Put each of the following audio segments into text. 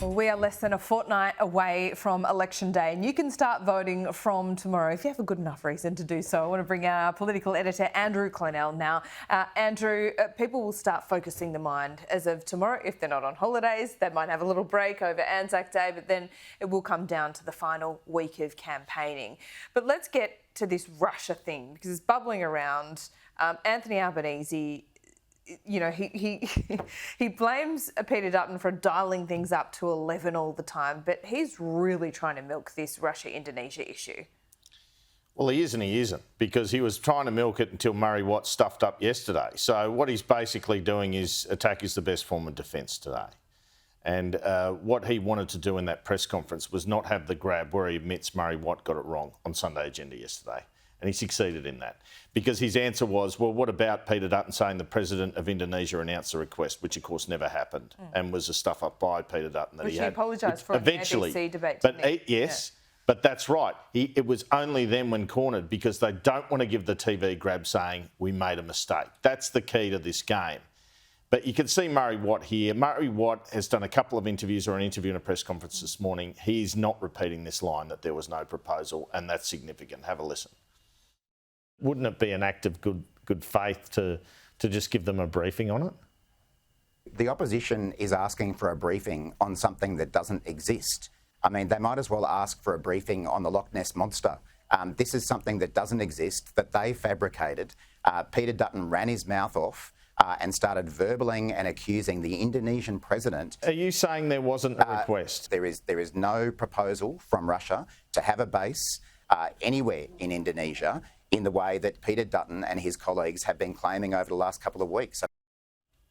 Well, we are less than a fortnight away from Election Day, and you can start voting from tomorrow if you have a good enough reason to do so. I want to bring our political editor Andrew Clennell now. Andrew, people will start focusing their mind as of tomorrow. If they're not on holidays, they might have a little break over Anzac Day, but then it will come down to the final week of campaigning. But let's get to this Russia thing, because it's bubbling around. Anthony Albanese, you know, he blames Peter Dutton for dialing things up to 11 all the time, but he's really trying to milk this Russia-Indonesia issue. Well, he is and he isn't, because he was trying to milk it until Murray Watt stuffed up yesterday. So what he's basically doing is attack is the best form of defence today. And what he wanted to do in that press conference was not have the grab where he admits Murray Watt got it wrong on Sunday Agenda yesterday. And he succeeded in that, because his answer was, well, what about Peter Dutton saying the President of Indonesia announced a request, which of course never happened, and was a stuff up by Peter Dutton that which he had. Apologised for eventually. In the ABC debate, but didn't he? Yes, but that's right. It was only then when cornered, because they don't want to give the TV grab saying we made a mistake. That's the key to this game. But you can see Murray Watt here. Murray Watt has done a couple of interviews, or an interview in a press conference this morning. He's not repeating this line that there was no proposal, and that's significant. Have a listen. Wouldn't it be an act of good faith to just give them a briefing on it? The opposition is asking for a briefing on something that doesn't exist. I mean, they might as well ask for a briefing on the Loch Ness Monster. This is something that doesn't exist, that they fabricated. Peter Dutton ran his mouth off and started verballing and accusing the Indonesian President. Are you saying there wasn't a request? There is no proposal from Russia to have a base anywhere in Indonesia, in the way that Peter Dutton and his colleagues have been claiming over the last couple of weeks.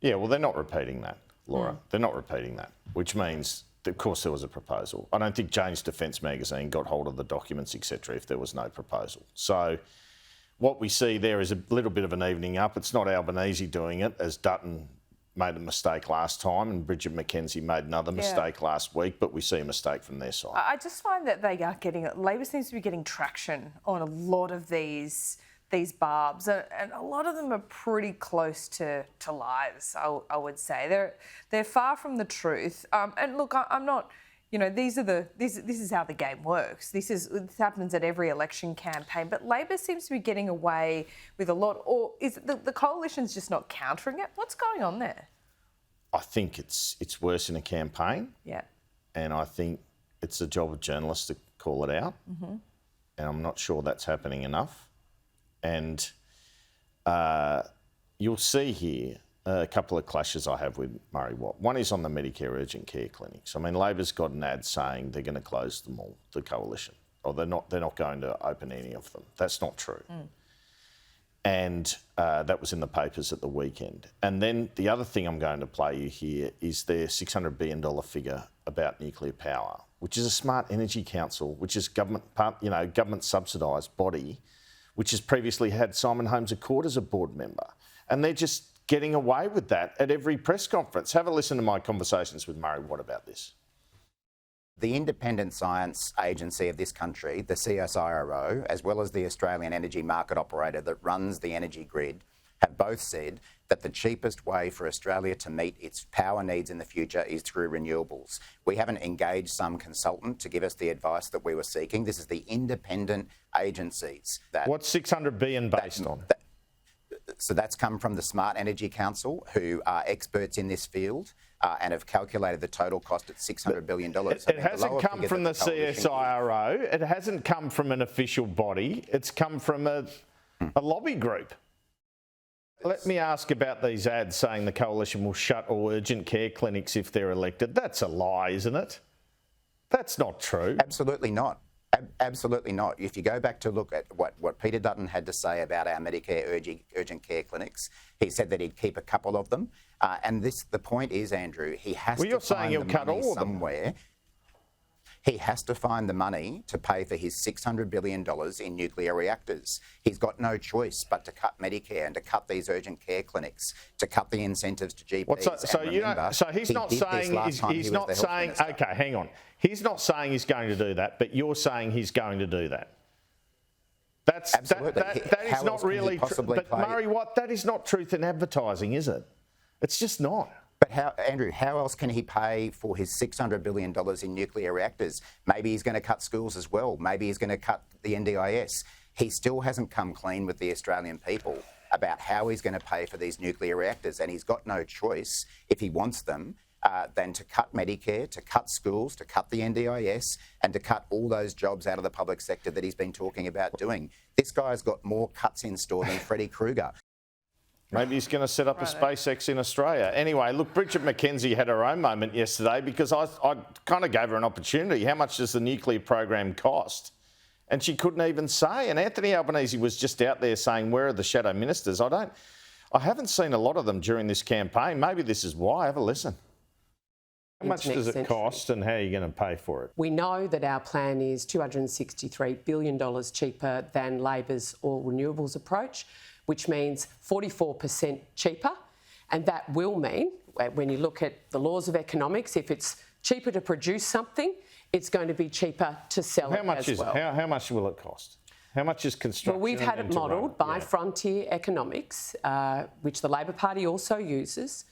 Yeah, well, they're not repeating that, Laura. They're not repeating that, which means, of course, there was a proposal. I don't think Jane's Defence magazine got hold of the documents, etc., if there was no proposal. So what we see there is a little bit of an evening up. It's not Albanese doing it, as Dutton made a mistake last time and Bridget McKenzie made another mistake last week, but we see a mistake from their side. I just find that they are getting, Labor seems to be getting traction on a lot of these barbs, and a lot of them are pretty close to lies, I would say. They're far from the truth. And look, I'm not, you know, this is how the game works. This happens at every election campaign, but Labor seems to be getting away with a lot. Or is it the coalition's just not countering it? What's going on there? I think it's worse in a campaign. Yeah. And I think it's the job of journalists to call it out. Mm-hmm. And I'm not sure that's happening enough. And you'll see here a couple of clashes I have with Murray Watt. One is on the Medicare urgent care clinics. I mean, Labor's got an ad saying they're going to close them all, the coalition, or they're not going to open any of them. That's not true. And that was in the papers at the weekend. And then the other thing I'm going to play you here is their $600 billion figure about nuclear power, which is a Smart Energy Council, which is government subsidised body, which has previously had Simon Holmes à Court as a board member. And they're just getting away with that at every press conference. Have a listen to my conversations with Murray Watt about this. The independent science agency of this country, the CSIRO, as well as the Australian energy market operator that runs the energy grid, have both said that the cheapest way for Australia to meet its power needs in the future is through renewables. We haven't engaged some consultant to give us the advice that we were seeking. This is the independent agencies. What's $600 billion based on? So that's come from the Smart Energy Council, who are experts in this field and have calculated the total cost at $600 billion. It hasn't come from the CSIRO. It hasn't come from an official body. It's come from a lobby group. Let me ask about these ads saying the coalition will shut all urgent care clinics if they're elected. That's a lie, isn't it? That's not true. Absolutely not. Absolutely not. If you go back to look at what Peter Dutton had to say about our Medicare urgent care clinics, he said that he'd keep a couple of them. And the point is, Andrew, he has to find the money somewhere. He has to find the money to pay for his $600 billion in nuclear reactors. He's got no choice but to cut Medicare and to cut these urgent care clinics, to cut the incentives to GPs. So he's not saying, okay, hang on. He's not saying he's going to do that, but you're saying he's going to do that. Absolutely. That is not really true. But Murray Watt, that is not truth in advertising, is it? It's just not. But Andrew, how else can he pay for his $600 billion in nuclear reactors? Maybe he's going to cut schools as well. Maybe he's going to cut the NDIS. He still hasn't come clean with the Australian people about how he's going to pay for these nuclear reactors. And he's got no choice, if he wants them, than to cut Medicare, to cut schools, to cut the NDIS, and to cut all those jobs out of the public sector that he's been talking about doing. This guy's got more cuts in store than Freddie Krueger. Maybe he's going to set up a SpaceX in Australia. Anyway, look, Bridget McKenzie had her own moment yesterday because I kind of gave her an opportunity. How much does the nuclear program cost? And she couldn't even say. And Anthony Albanese was just out there saying, where are the shadow ministers? I haven't seen a lot of them during this campaign. Maybe this is why. Have a listen. How much does it cost and how are you going to pay for it? We know that our plan is $263 billion cheaper than Labor's all renewables approach, which means 44% cheaper. And that will mean, when you look at the laws of economics, if it's cheaper to produce something, it's going to be cheaper to sell it as well. How much will it cost? How much is construction? Well, we've had it modelled by Frontier Economics, which the Labor Party also uses,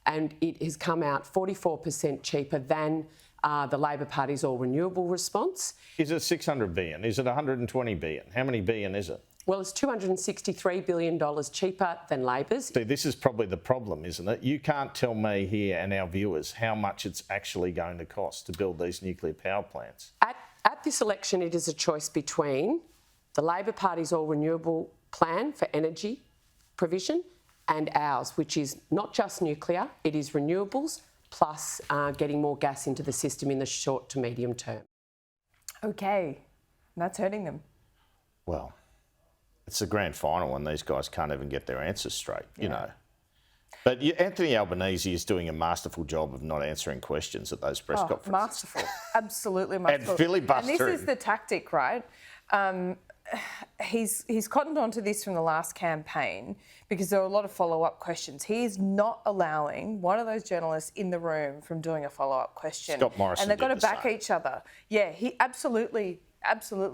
and it has come out 44% cheaper than the Labor Party's all renewable response. Is it 600 billion? Is it 120 billion? How many billion is it? Well, it's $263 billion cheaper than Labor's. See, this is probably the problem, isn't it? You can't tell me here and our viewers how much it's actually going to cost to build these nuclear power plants. At this election, it is a choice between the Labor Party's all renewable plan for energy provision and ours, which is not just nuclear, it is renewables plus getting more gas into the system in the short to medium term. Okay, that's hurting them. Well, it's the grand final and these guys can't even get their answers straight, you know. But Anthony Albanese is doing a masterful job of not answering questions at those press conferences. Masterful, absolutely masterful. And filibustering. And this is the tactic, right? He's cottoned onto this from the last campaign because there were a lot of follow-up questions. He is not allowing one of those journalists in the room from doing a follow-up question. Scott Morrison and they've got to back same. each other. Yeah, he absolutely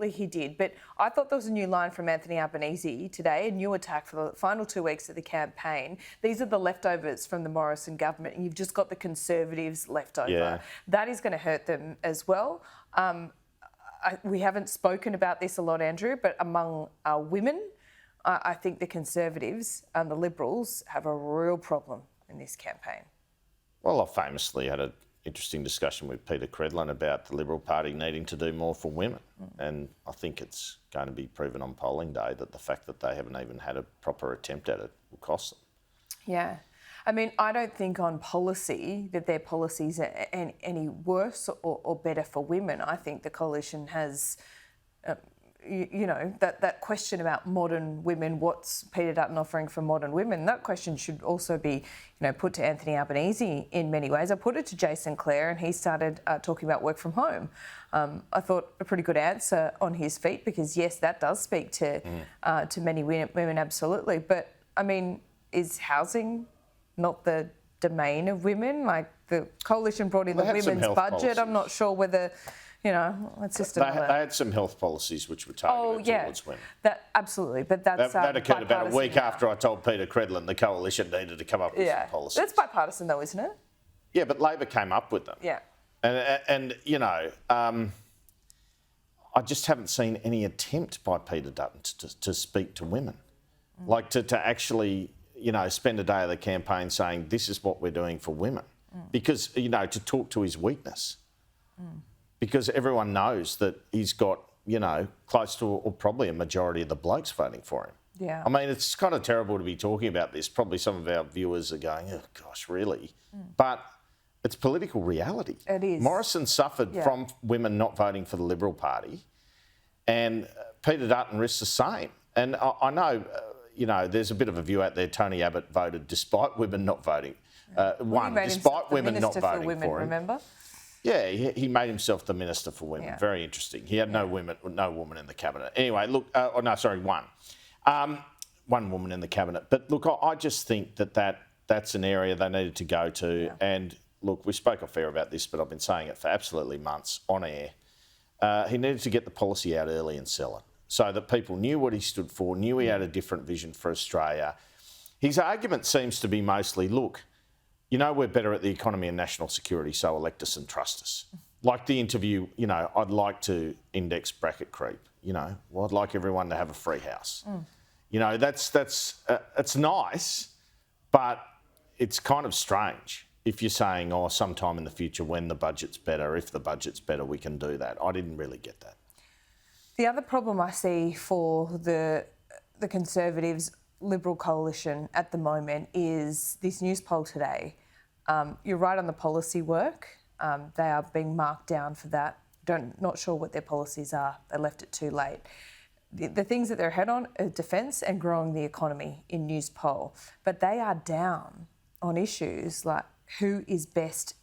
he did. But I thought there was a new line from Anthony Albanese today, a new attack for the final 2 weeks of the campaign. These are the leftovers from the Morrison government, and you've just got the Conservatives left over. Yeah. That is going to hurt them as well. We haven't spoken about this a lot, Andrew, but among women, I think the Conservatives and the Liberals have a real problem in this campaign. Well, I famously had an interesting discussion with Peter Dutton about the Liberal Party needing to do more for women. And I think it's going to be proven on polling day that the fact that they haven't even had a proper attempt at it will cost them. Yeah. I mean, I don't think on policy that their policies are any worse or better for women. I think the coalition has, that question about modern women, what's Peter Dutton offering for modern women, that question should also be, put to Anthony Albanese in many ways. I put it to Jason Clare and he started talking about work from home. I thought a pretty good answer on his feet because, yes, that does speak to many women, absolutely. But, I mean, is housing not the domain of women? Like the coalition brought in the women's budget. Policies. I'm not sure whether, it's just they had some health policies which were targeted towards women. Absolutely, but that's that occurred about a week after I told Peter Dutton the coalition needed to come up with some policies. That's bipartisan though, isn't it? Yeah, but Labor came up with them. Yeah. And I just haven't seen any attempt by Peter Dutton to speak to women, like to actually spend a day of the campaign saying this is what we're doing for women, because to talk to his weakness, because everyone knows that he's got close to or probably a majority of the blokes voting for him. Yeah. I mean, it's kind of terrible to be talking about this. Probably some of our viewers are going, oh gosh, really? But it's political reality. It is. Morrison suffered from women not voting for the Liberal Party, and Peter Dutton risks the same. And I know. There's a bit of a view out there. Tony Abbott voted despite women not voting. Despite women not voting for him. Remember? Yeah, he made himself the Minister for Women. Yeah. Very interesting. He had no woman in the cabinet. Anyway, look. One woman in the cabinet. But look, I just think that's an area they needed to go to. Yeah. And look, we spoke off air about this, but I've been saying it for absolutely months on air. He needed to get the policy out early and sell it, so that people knew what he stood for, knew he had a different vision for Australia. His argument seems to be mostly, look, you know, we're better at the economy and national security, so elect us and trust us. Like the interview, you know, I'd like to index bracket creep, you know, well, I'd like everyone to have a free house. You know, it's nice, but it's kind of strange if you're saying, oh, sometime in the future when the budget's better, if the budget's better, we can do that. I didn't really get that. The other problem I see for the Conservatives Liberal coalition at the moment is this news poll today. You're right on the policy work. They are being marked down for that. Not sure what their policies are. They left it too late. The things that they're ahead on are defence and growing the economy in news poll. But they are down on issues like who is best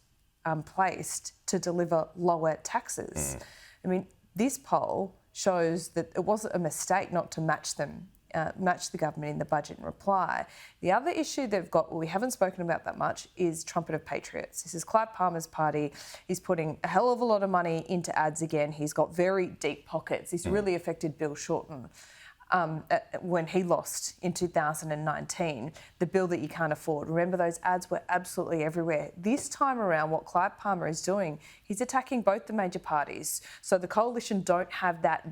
placed to deliver lower taxes. I mean, this poll shows that it wasn't a mistake not to match the government in the budget and reply. The other issue they've got, we haven't spoken about that much, is Trumpet of Patriots. This is Clive Palmer's party. He's putting a hell of a lot of money into ads again. He's got very deep pockets. This really affected Bill Shorten when he lost in 2019, the bill that you can't afford. Remember, those ads were absolutely everywhere. This time around, what Clive Palmer is doing, he's attacking both the major parties. So the coalition don't have that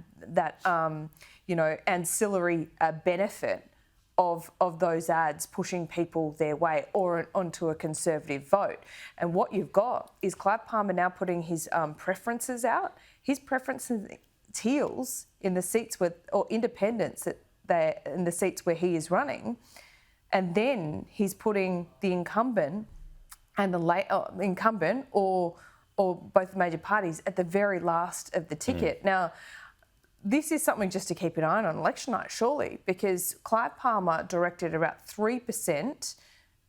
you know, ancillary benefit of those ads pushing people their way or onto a Conservative vote. And what you've got is Clive Palmer now putting his preferences out. His preferences heels in the seats or independents in the seats where he is running, and then he's putting the incumbent and the incumbent or both major parties at the very last of the ticket. Now, this is something just to keep an eye on election night, surely, because Clive Palmer directed about 3%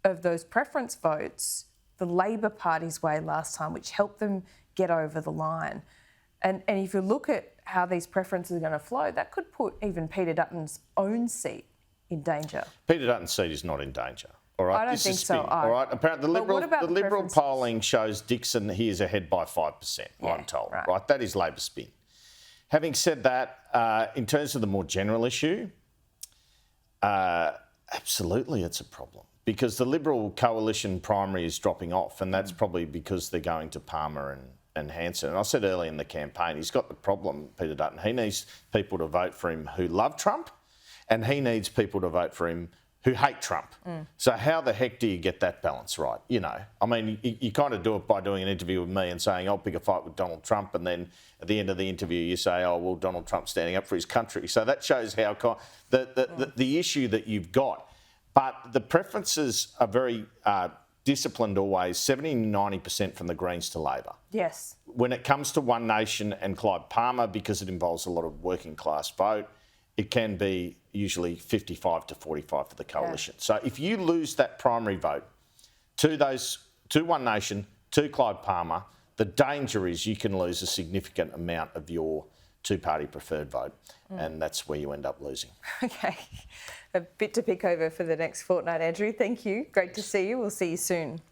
of those preference votes the Labor Party's way last time, which helped them get over the line. And if you look at how these preferences are going to flow, that could put even Peter Dutton's own seat in danger. Peter Dutton's seat is not in danger. All right, I don't think so. All right, apparently the Liberal preferences? polling shows Dixon, he is ahead by 5%, I'm told. Right, that is Labor spin. Having said that, in terms of the more general issue, absolutely it's a problem because the Liberal coalition primary is dropping off, and that's probably because they're going to Palmer and Hanson. And I said early in the campaign, he's got the problem, Peter Dutton. He needs people to vote for him who love Trump, and he needs people to vote for him who hate Trump. So how the heck do you get that balance right? You know, I mean, you kind of do it by doing an interview with me and saying, I'll pick a fight with Donald Trump. And then at the end of the interview, you say, oh, well, Donald Trump's standing up for his country. So that shows how the issue that you've got. But the preferences are very disciplined always, 70-90% from the Greens to Labor. Yes. When it comes to One Nation and Clive Palmer, because it involves a lot of working class vote, it can be usually 55 to 45 for the coalition. So if you lose that primary vote to One Nation, to Clive Palmer, the danger is you can lose a significant amount of your two-party preferred vote, and that's where you end up losing. Okay. A bit to pick over for the next fortnight, Andrew. Thank you. Great to see you. We'll see you soon.